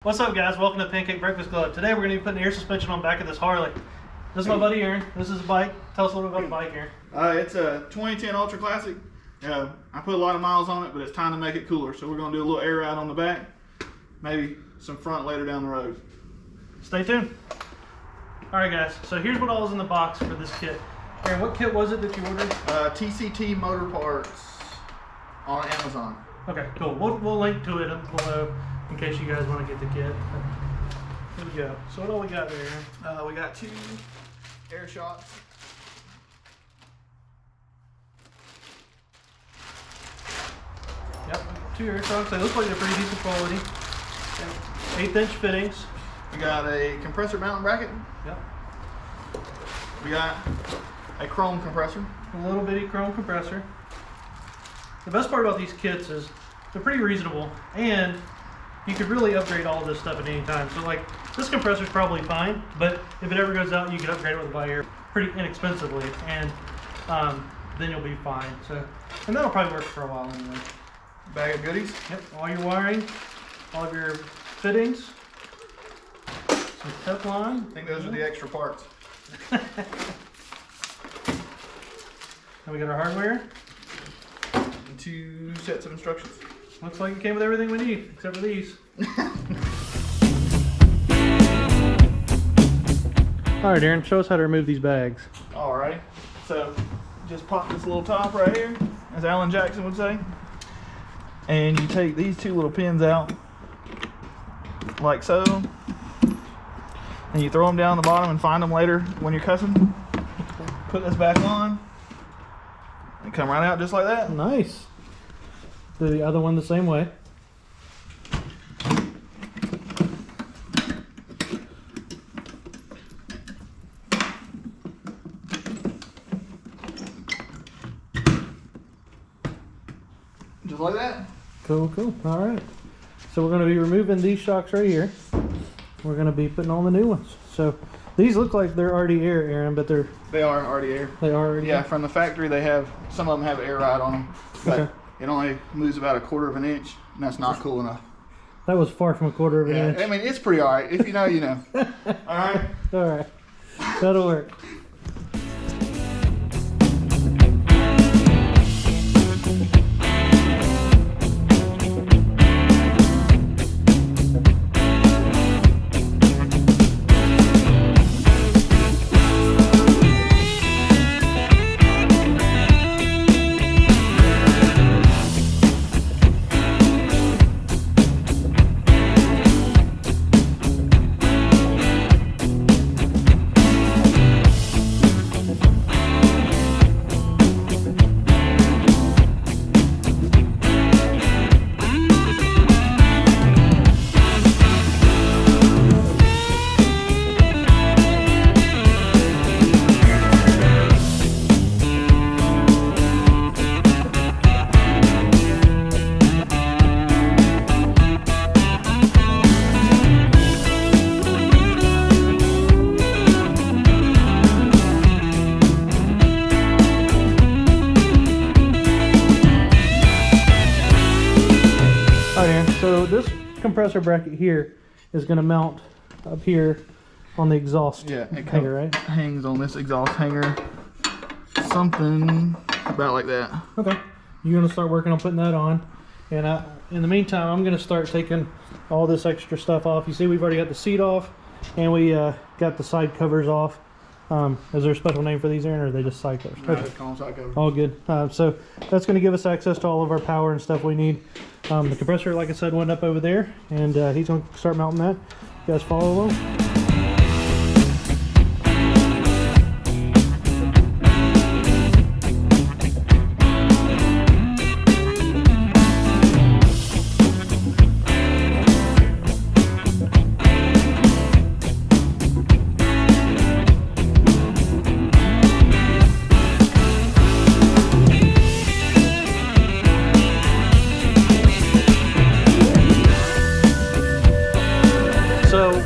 What's up, guys? Welcome to Pancake Breakfast Club. Today we're going to be putting air suspension on the back of this Harley. This is my buddy Aaron. This is a bike. Tell us a little bit about the bike, Aaron. It's a 2010 Ultra Classic. I put a lot of miles on it, but it's time to make it cooler. So we're going to do a little air ride on the back, maybe some front later down the road. Stay tuned. Alright guys, so here's what all is in the box for this kit. Aaron, what kit was it that you ordered? TCT-MOTORPARTS on Amazon. Okay, cool. We'll link to it below in case you guys want to get the kit. Here we go. So what all we got there, Aaron? We got 2 air shocks. Yep, 2 air shocks. They look like they're pretty decent quality. 1/8-inch fittings. We got a compressor mounting bracket. Yep. We got a chrome compressor. A little bitty chrome compressor. The best part about these kits is they're pretty reasonable, and you could really upgrade all of this stuff at any time. So like, this compressor is probably fine, but if it ever goes out, you can upgrade it with a buyer pretty inexpensively, and then you'll be fine. So, and that'll probably work for a while anyway. Bag of goodies. Yep, all your wiring, all of your fittings, some Teflon. I think those are the extra parts. Then we got our hardware. And 2 sets of instructions. Looks like it came with everything we need, except for these. Alright, Aaron, show us how to remove these bags. Alright, so just pop this little top right here, as Alan Jackson would say. And you take these 2 little pins out, like so. And you throw them down the bottom and find them later when you're cussing. Put this back on. And come right out just like that. Nice. Do the other one the same way. Just like that. Cool, cool. All right. So we're going to be removing these shocks right here. We're going to be putting on the new ones. So these look like they're already air, Aaron, but they are already air. They are already Yeah, from the factory they have, some of them have air ride on them. But okay. It only moves about 1/4 of an inch, and that's not cool enough. That was far from 1/4 of an inch. I mean, it's pretty alright. If you know, you know. Alright? Alright. That'll work. So this compressor bracket here is going to mount up here on the exhaust hanger, right? Hangs on this exhaust hanger, something about like that. Okay, you're going to start working on putting that on, and in the meantime, I'm going to start taking all this extra stuff off. You see, we've already got the seat off, and we got the side covers off. Is there a special name for these, Aaron, or are they just side covers? No, just call them side covers. All good. So that's going to give us access to all of our power and stuff we need. The compressor, like I said, went up over there, and he's going to start mounting that. You guys follow along.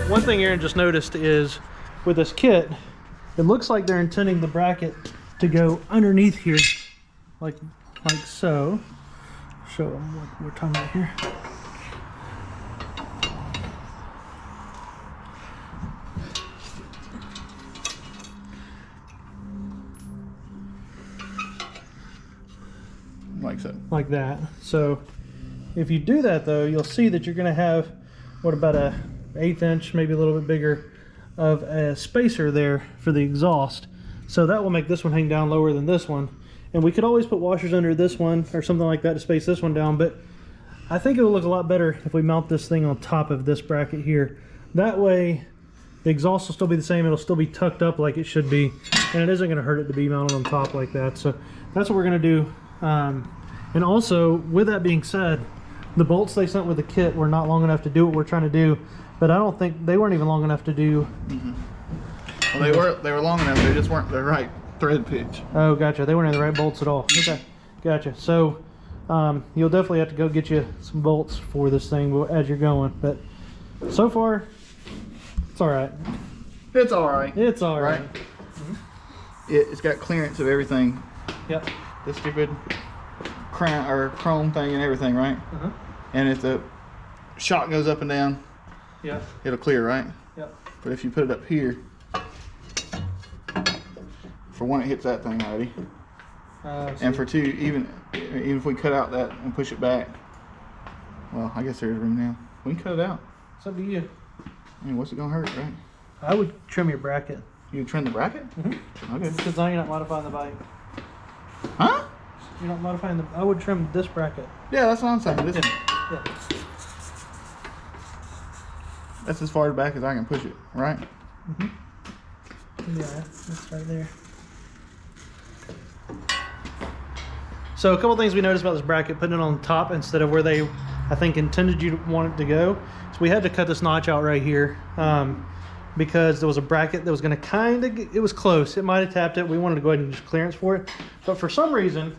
One thing Aaron just noticed is with this kit, it looks like they're intending the bracket to go underneath here, like so. Show them what we're talking about here. so. Like that. So if you do that though, you'll see that you're going to have what, about a 1/8 inch, maybe a little bit bigger, of a spacer there for the exhaust. So that will make this one hang down lower than this one. And we could always put washers under this one or something like that to space this one down, but I think it will look a lot better if we mount this thing on top of this bracket here. That way the exhaust will still be the same, it'll still be tucked up like it should be, and it isn't going to hurt it to be mounted on top like that. So that's what we're going to do. And also, with that being said, the bolts they sent with the kit were not long enough to do what we're trying to do, but I don't think they weren't even long enough to do. Well, they were long enough, they just weren't the right thread pitch. Oh, gotcha. They weren't in the right bolts at all. Okay, gotcha. So you'll definitely have to go get you some bolts for this thing as you're going, but so far it's all right. It's all right. It's all right. It's got clearance of everything. Yep. The stupid crown or chrome thing and everything, right? And if the shock goes up and down, yeah, it'll clear, right? Yep. But if you put it up here, for one, it hits that thing already, and for two, even if we cut out that and push it back, well, I guess there's room now. We can cut it out. It's up to you. I mean, what's it gonna hurt, right? I would trim your bracket. You trim the bracket? Okay. Because now you're not modifying the bike. Huh? You're not modifying the. I would trim this bracket. Yeah, that's what I'm saying. This one. Yeah. That's as far back as I can push it, right? Yeah, that's right there. So a couple things we noticed about this bracket, putting it on top instead of where they, I think, intended you to want it to go. So we had to cut this notch out right here because there was a bracket that was going to kind of, it was close. It might have tapped it. We wanted to go ahead and just clearance for it. But for some reason,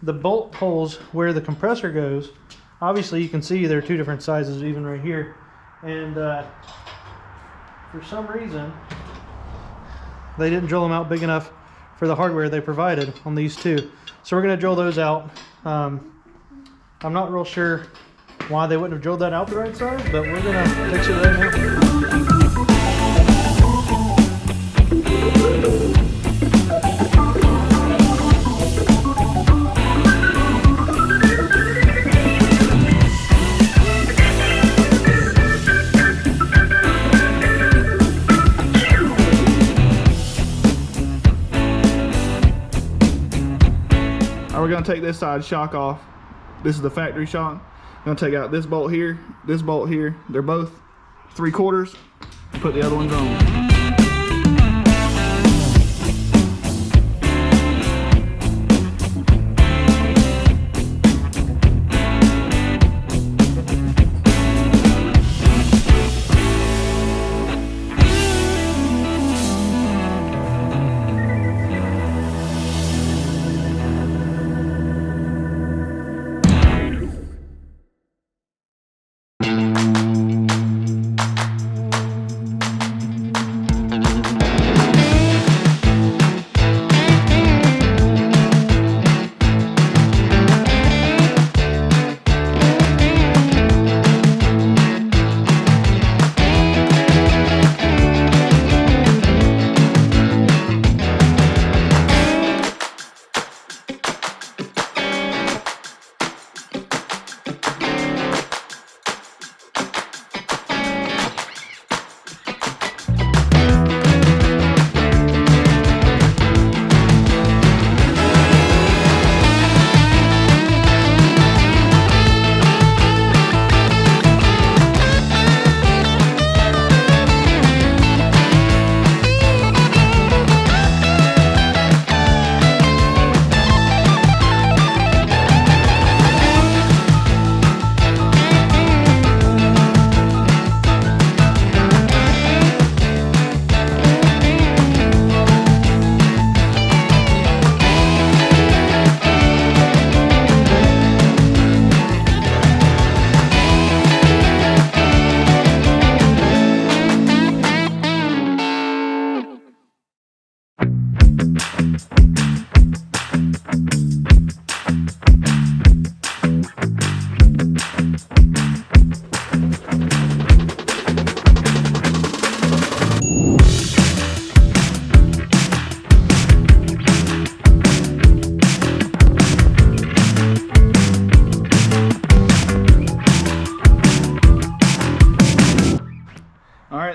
the bolt holes where the compressor goes, obviously you can see there are two different sizes even right here. And for some reason, they didn't drill them out big enough for the hardware they provided on these two. So we're going to drill those out. I'm not real sure why they wouldn't have drilled that out the right size, but we're going to fix it right now. We're gonna take this side shock off. This is the factory shock. I'm gonna take out this bolt here, this bolt here. They're both 3/4. Put the other ones on.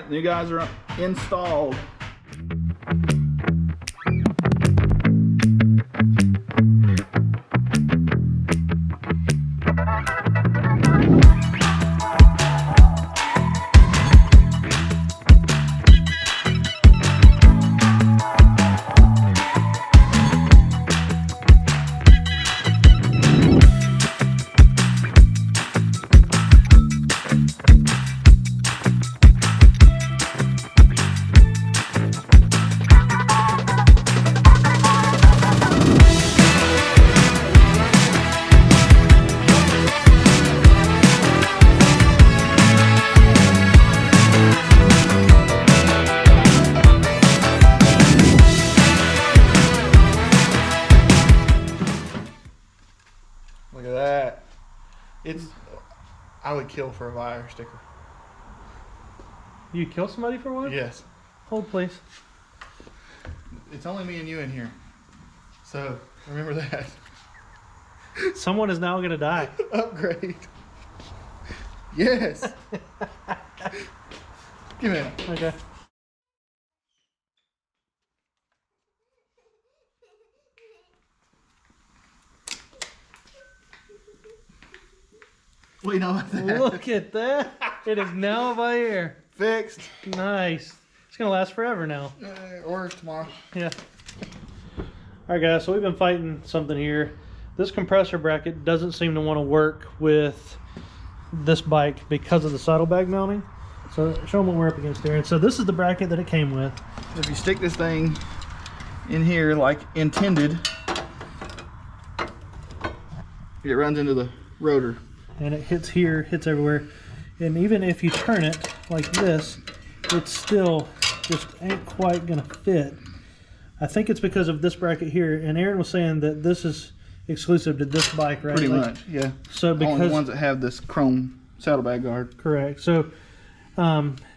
right, new guys are installed. Look at that. I would kill for a wire sticker. You kill somebody for one? Yes. Hold, please. It's only me and you in here. So, remember that. Someone is now going to die. Upgrade. Yes. Give me that. Okay. What do you know about that? Look at that. It is now by air. Fixed. Nice. It's going to last forever now. Or tomorrow. Yeah. Alright guys, so we've been fighting something here. This compressor bracket doesn't seem to want to work with this bike because of the saddlebag mounting. So show them what we're up against there. And so this is the bracket that it came with. If you stick this thing in here like intended, it runs into the rotor. And it hits here, hits everywhere. And even if you turn it like this, it still just ain't quite gonna fit. I think it's because of this bracket here. And Aaron was saying that this is exclusive to this bike, right? Pretty much, yeah. So because only the ones that have this chrome saddlebag guard. Correct. So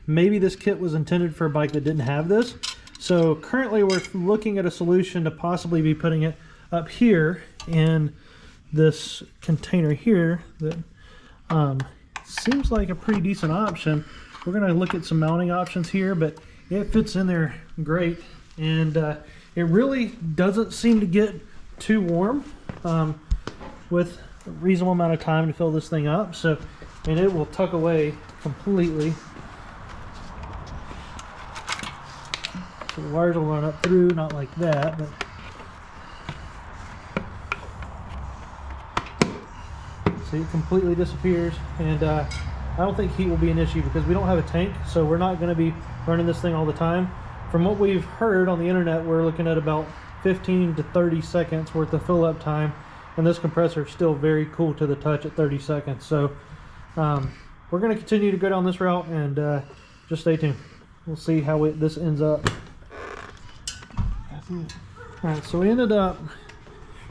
maybe this kit was intended for a bike that didn't have this. So currently we're looking at a solution to possibly be putting it up here in this container here that seems like a pretty decent option. We're going to look at some mounting options here, but it fits in there great. And it really doesn't seem to get too warm with a reasonable amount of time to fill this thing up. So, and it will tuck away completely. So the wires will run up through, not like that, but see, it completely disappears. And I don't think heat will be an issue because we don't have a tank, so we're not going to be running this thing all the time. From what we've heard on the internet, we're looking at about 15 to 30 seconds worth of fill up time, and this compressor is still very cool to the touch at 30 seconds. So we're going to continue to go down this route, and just stay tuned. We'll see how this ends up. Alright, so we ended up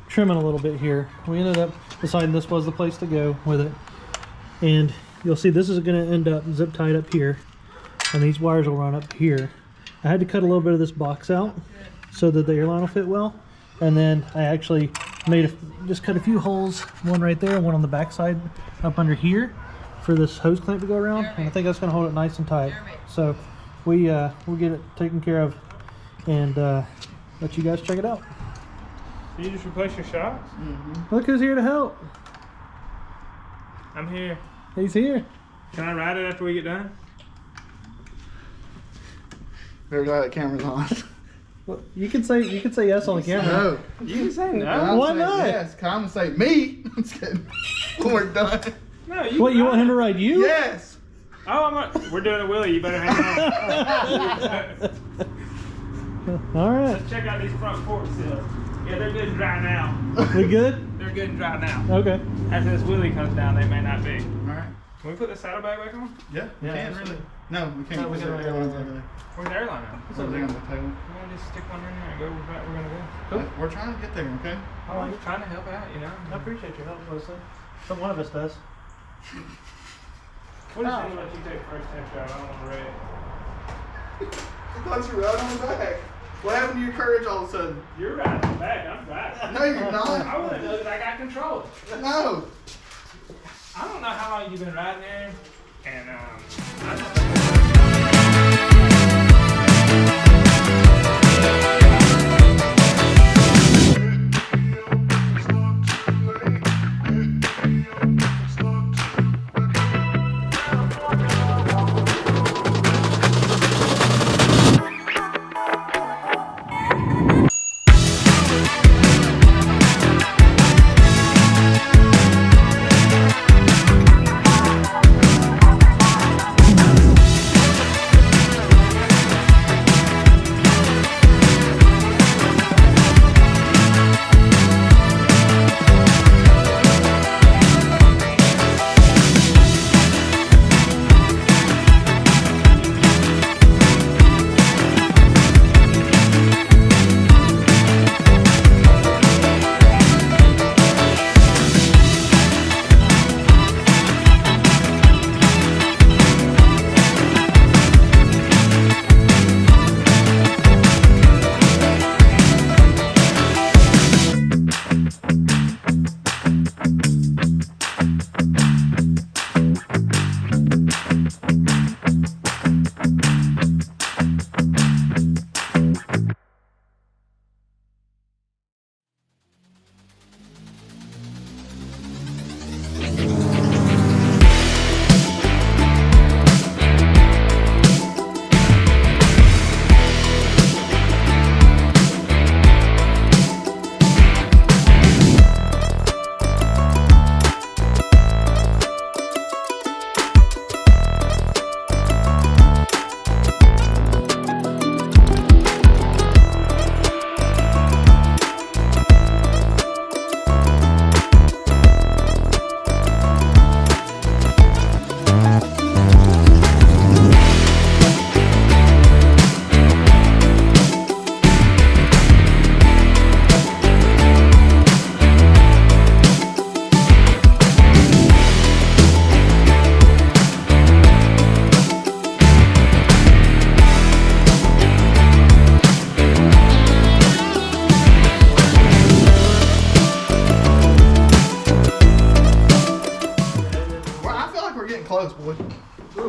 trimming a little bit here. We ended up deciding this was the place to go with it, and you'll see this is going to end up zip tied up here, and these wires will run up here. I had to cut a little bit of this box out so that the airline will fit well, and then I actually made just cut a few holes, one right there, one on the back side up under here for this hose clamp to go around, and I think that's going to hold it nice and tight. So we'll get it taken care of and let you guys check it out. Did you just replace your shocks? Mm-hmm. Look who's here to help. I'm here. He's here. Can I ride it after we get done? Better glad that camera's on. Well, you can say yes on the camera. No. You can say no. I'm Why saying not? Yes, I'm gonna say me. I'm just kidding. When we're done. No, you. What, you want him to ride you? Yes. Oh, I'm not. We're doing a wheelie. You better hang on. All right. Let's check out these front fork seals. Yeah, they're good and dry now. We good? They're good and dry now. Okay. After this wheelie comes down, they may not be. All right. Can we put the saddlebag back on? Yeah, we Yeah, can absolutely. really. No, we can't. No, we because can't. the airline's over there. Where's the airline at? It's over there on the table. You want to just stick one in there and go where we're going to go? We're trying to get there, okay? I'm just trying to help out, you know? I appreciate your help, Leslie. Some one of us does. What is it let you take first test drive? I don't want to read it. I thought you rode on the back. What happened to your courage all of a sudden? You're riding back. I'm driving. No, you're not. I want to know that I got control. No. I don't know how long you've been riding there, and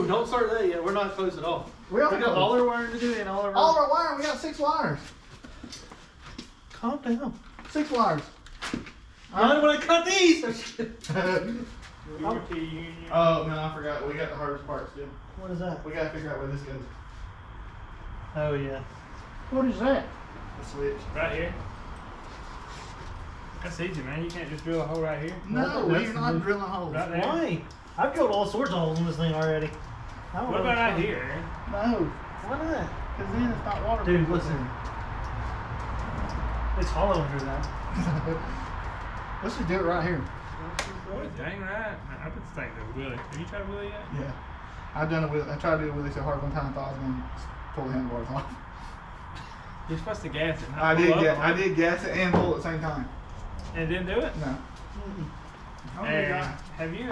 don't start that yet. We're not close at all. We are We got all our wiring to do and all our. All of our wiring, we got 6 wires. Calm down. 6 wires. Not when I cut these. Oh no, I forgot. We got the hardest parts too. What is that? We gotta figure out where this goes. Oh yeah. What is that? The switch. Right here. That's easy, man. You can't just drill a hole right here. No, we're not drilling holes. Right there. Why? I've drilled all sorts of holes in this thing already. I don't What know about what's out wrong. here, Aaron? No, Why not? because then it's not water. Dude, listen. It's hollow under that. Let's just do it right here. Oh, dang right. I put this thing to wheelie. Have you tried a wheelie yet? Yeah. I've done it with. I tried to do it with it so hard one time. I thought I was going to pull the handlebars off. You're supposed to gas it. Not I pull did. up Yeah, on I it. did gas it and pull at the same time. And it didn't do it? No. And have you?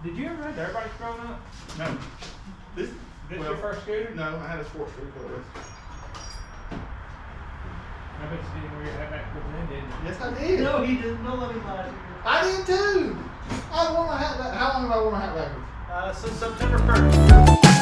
Did you ever ride dirt bikes growing up? No. This. This well, your first scooter? No, I had a sports scooter for this. I bet you didn't wear your hat back with it, did you? Yes, I did. No, he didn't. Don't let me lie to you. I did too. I wore my hat back. How long have I worn my hat backwards? Since September 1st.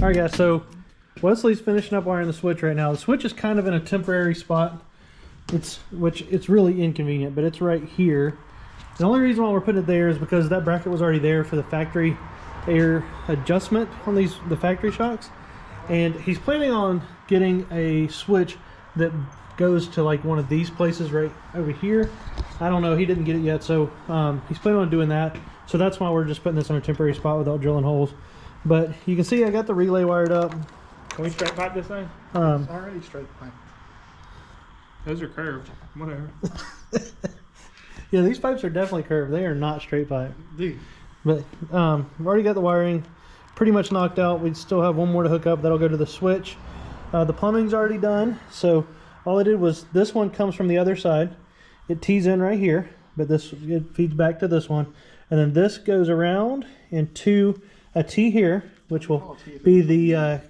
Alright guys, so Wesley's finishing up wiring the switch right now. The switch is kind of in a temporary spot. It's really inconvenient, but it's right here. The only reason why we're putting it there is because that bracket was already there for the factory air adjustment on the factory shocks. And he's planning on getting a switch that goes to like one of these places right over here. I don't know, he didn't get it yet, so he's planning on doing that. So that's why we're just putting this on a temporary spot without drilling holes. But you can see I got the relay wired up. Can we straight pipe this thing? It's already straight pipe. Those are curved. Whatever. Yeah, these pipes are definitely curved. They are not straight pipe. Dude. But we've already got the wiring pretty much knocked out. We still have one more to hook up. That'll go to the switch. The plumbing's already done. So all I did was, this one comes from the other side. It tees in right here, but it feeds back to this one. And then this goes around into a T here, which will be the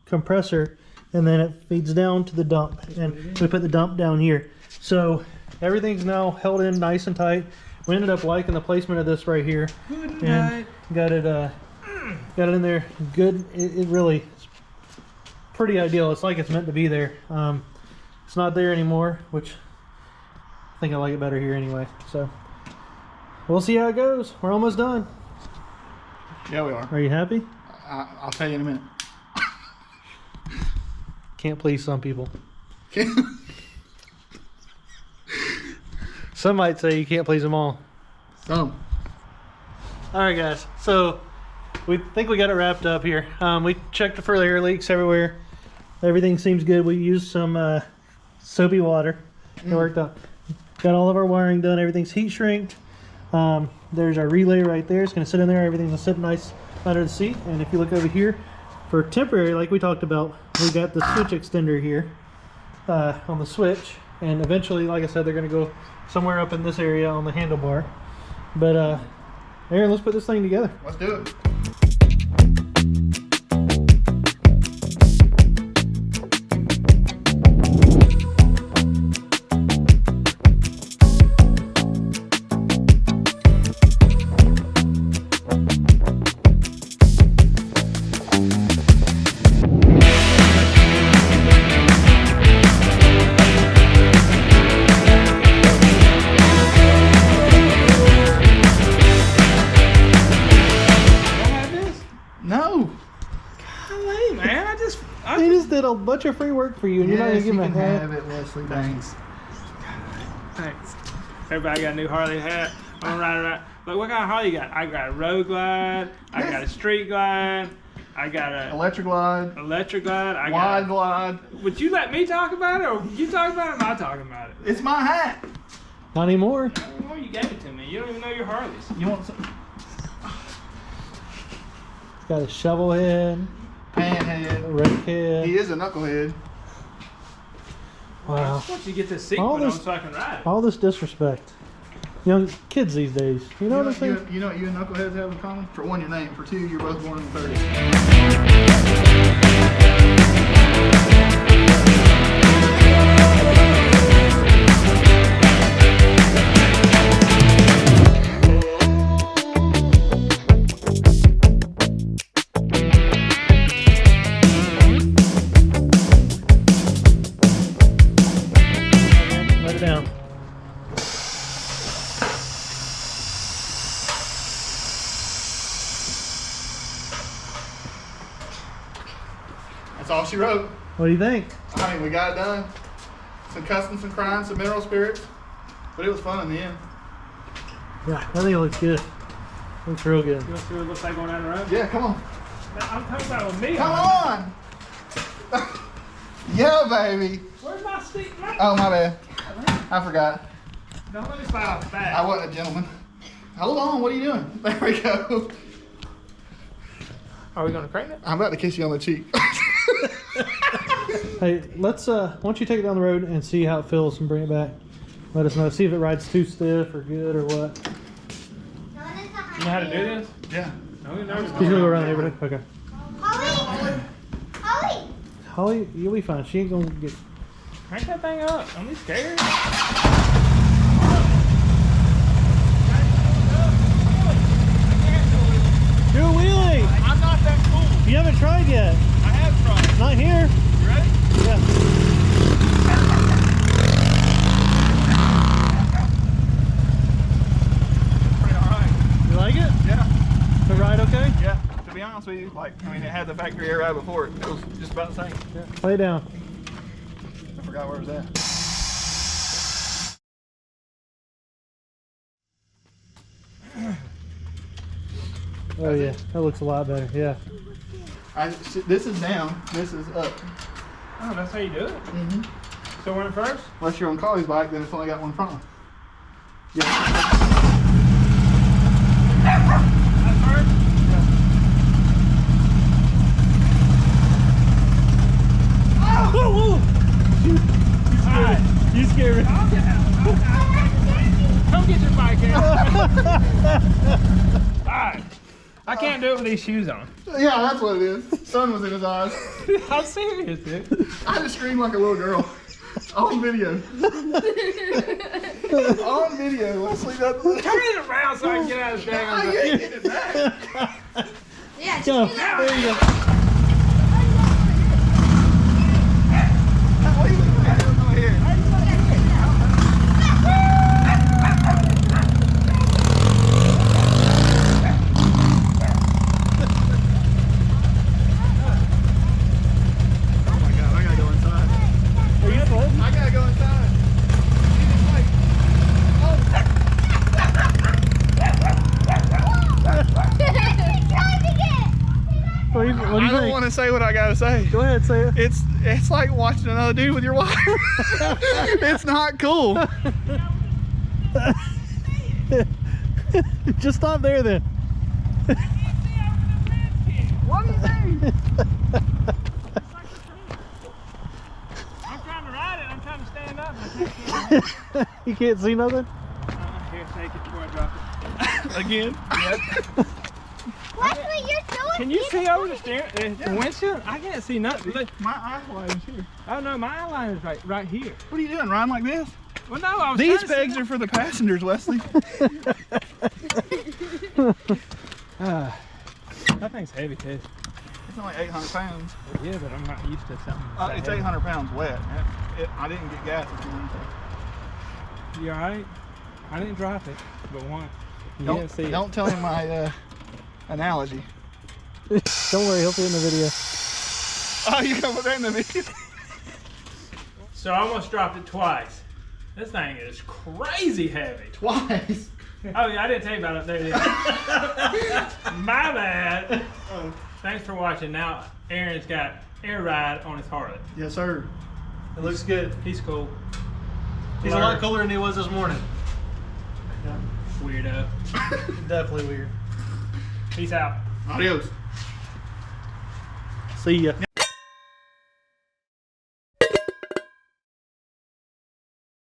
compressor, and then it feeds down to the dump, and we put the dump down here. So everything's now held in nice and tight. We ended up liking the placement of this right here, and got it in there good. It really is pretty ideal. It's like it's meant to be there. It's not there anymore, which I think I like it better here anyway. So we'll see how it goes. We're almost done. Yeah, we are. Are you happy? I'll tell you in a minute. Can't please some people. Some might say you can't please them all. Some. All right, guys. So we think we got it wrapped up here. We checked for air leaks everywhere. Everything seems good. We used some soapy water. It worked out. Got all of our wiring done. Everything's heat shrinked. There's our relay right there. It's going to sit in there. Everything's going to sit nice under the seat. And if you look over here, for temporary, like we talked about, we got the switch extender here on the switch. And eventually, like I said, they're going to go somewhere up in this area on the handlebar. But Aaron, let's put this thing together. Let's do it. He just did a bunch of free work for you, and you're not gonna Yes, give you him a can hat. have it, Wesley. Thanks. Thanks. Everybody got a new Harley hat. I'm gonna ride around. But what kind of Harley you got? I got a road glide. I got a street glide. I got a Electric glide. electric glide. I Wide got. glide. Would you let me talk about it, or you talk about it, or am I talking about it? It's my hat. Not anymore. Well, you gave it to me. You don't even know your Harleys. You want some Got a shovel head, a panhead? rake head. He is a knucklehead. Wow. I just want you to get this seat All put on this- so I can ride it. All this disrespect. Young kids these days. You know what I'm saying? You know what you and knuckleheads have in common? For one, your name. For two, you're both born in the 30s. Let it down. That's all she wrote. What do you think? I mean, we got it done. Some cussing, some crying, some mineral spirits. But it was fun in the end. Yeah, I think it looks good. Looks real good. You want to see what it looks like going down the road? Yeah, come on. I'm talking about with me. Come on! Yeah, baby. Where's my seat? Oh, my bad. I forgot. No, let me slide off the back. I wasn't a gentleman. Hold on, what are you doing? There we go. Are we going to crank it? I'm about to kiss you on the cheek. Hey, let's why don't you take it down the road and see how it feels and bring it back. Let us know. See if it rides too stiff or good or what. You know how to do this? Yeah. No, you're nervous. She's gonna go around the neighborhood. Okay. Holly! Holly! Holly, you'll be fine. She ain't gonna get. Crank that thing up. Don't be scared. Do a wheelie. I'm not that cool. You haven't tried yet. I have tried. Not here. You ready? Yeah. Pretty alright. You like it? Yeah. The ride okay? Yeah. To be honest with you, like, I mean, it had the factory air ride before it. It was just about the same. Yeah. Lay down. I forgot where it was at. Oh yeah, that looks a lot better. Yeah. This is down. This is up. Oh, that's how you do it? Mm-hmm. So when first? Unless you're on Collie's bike, then it's only got one front one. Yeah. At first? Whoa, whoa! Alright. You scared me. Come get your bike here. Alright. I can't do it with these shoes on. Yeah, that's what it is. Sun was in his eyes. I'm serious, dude. I just screamed like a little girl. On video. On video. Wesley, that's... Turn it around so I can get out of this I bag. ain't getting it back. Yeah, Go. check it out. There you go. What are you doing? Go ahead. Oh my God, I gotta go inside. Are you cold? I gotta go inside. Jesus, like, What do you I think? don't want to say what I gotta say. Go ahead, say it. It's like watching another dude with your wife. It's not cool. Just stop there then. What do you mean? I'm trying to ride it. I'm trying to stand up. And I can't. You can't see nothing? Here, take it before I drop it. Again? Wesley, you're so Can you see over the steering, the windshield? I can't see nothing. Look. My eye line is here. Oh no, my eye is right here. What are you doing? Riding like this? Well, no, I was These trying to pegs are for the passengers, Wesley. That thing's heavy too. It's only 800 pounds. Yeah, but I'm not used to something. It's 800 pounds wet. I didn't get gas this morning. You alright? I didn't drop it, but once. You didn't see it. Don't tell him my analogy. Don't worry, he'll be in the video. Oh, you can put that in the video. So I almost dropped it twice. This thing is crazy heavy. Twice. Oh yeah, I didn't tell you about it there. Did I? My bad. Thanks for watching. Now Aaron's got air ride on his Harley. Yes, sir. It looks good. He's cool. He's a lot cooler than he was this morning. Weirdo. Definitely weird. Peace out. Adios. See ya.